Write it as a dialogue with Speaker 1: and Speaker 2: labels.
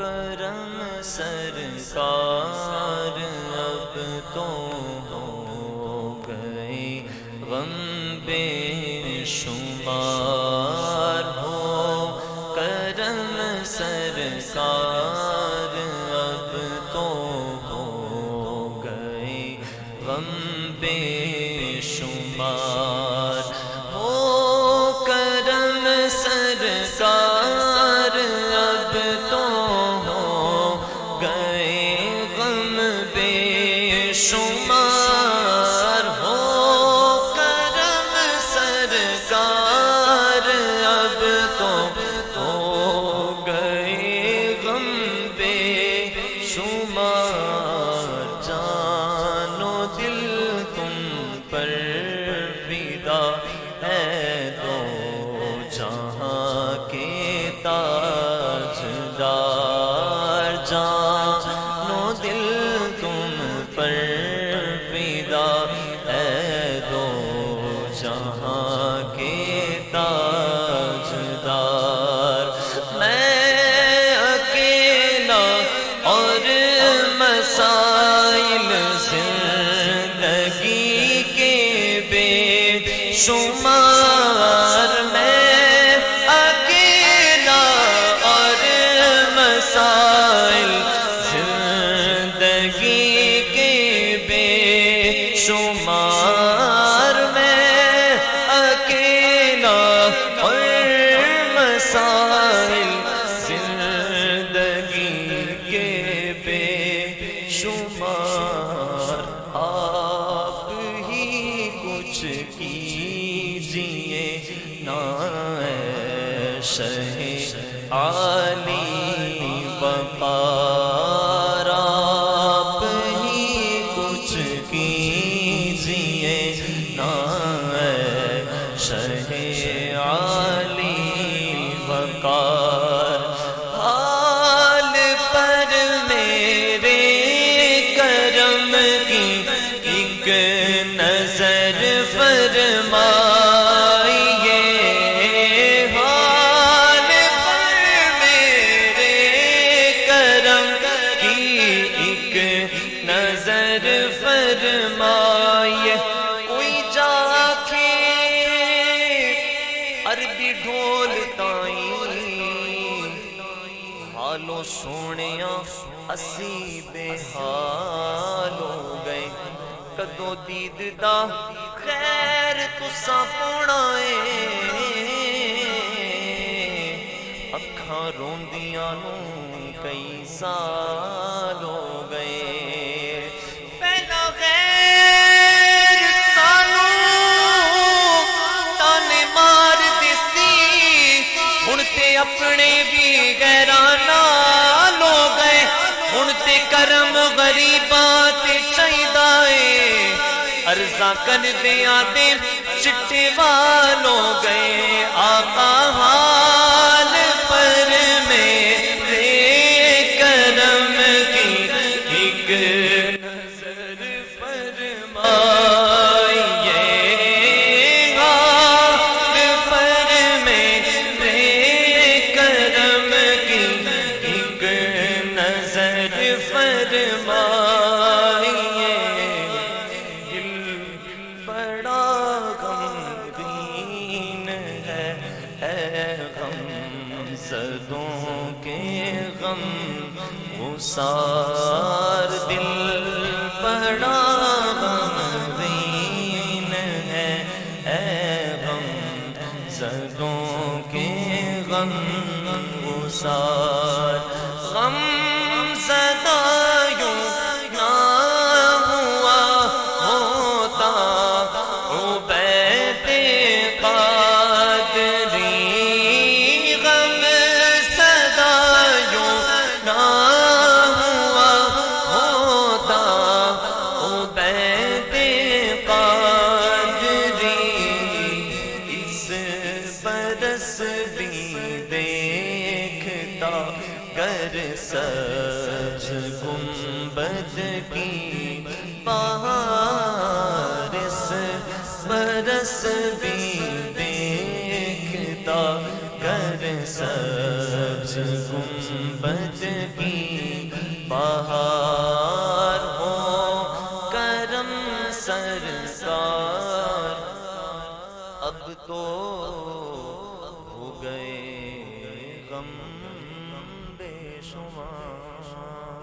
Speaker 1: کرم سرکار اب تو ہو گئے غم بے شمار، ہو کرم سرکار اب تو ہو گئے غم بے شمار، ہو کرم سرکار اب تو ہو گئے غم بے شمار، ہو کرم سرکار اب تو ہو گئے غم بے شمار، جان و دل تم پر فدا ہے دو جہاں کے تاجدار، جان و دل تم پر فدا ہے دو جہاں کے تاجدار، میں اکیلا اور مسائل زندگی کے بے شمار، میں اکیلا اور مسائل زندگی کے بے شمار، میں اکیلا اور مسائل زندگی کے بے شمار، آپ ہی کچھ کیجئے نا اے شہ عالی وقار، آپ ہی کچھ کیجئے نا اے شہ عالی وقار، حال پر میرے کرم کی ایک نظر فرمائیے، حال پر میرے کرم کی ایک نظر فرمائیے، کوئی جا کے عربی ڈھول تائیں حالو سونیاں اسی بے حال ہو گئے، کدو دید دا خیر تساں پونا اے، اکھاں روندیاں نو کئی سال ہو گئے، پہلا غیر سانو تانے مار دیسی، ہن تے اپنے بھی غیرانا لو گئے، ہن تے کرم غریباں تے چاہیدا اے، عرضاں کر دیاں تے چٹے والو گئے، آقا حال پر میرے کرم کی ایک نظر فرمائیے، حال پر میرے کرم کی ایک نظر فرمائیے، دل بڑا غمگین ہے غم زدوں کے غم گسار، دل بڑا غمگین ہے غم زدوں کے غم گسار، غم زدہ یوں نہ ہوا ہوتا عبید قادری، غم زدہ یوں نہ ہوا ہوتا عبید قادری، اس برس بھی دیکھتا گر سبز گنبد کی بہار، اس برس بھی دیکھتا گر سبز گنبد کی بہار ہو کرم سرکار اب تو ہو گئے غم بے شمار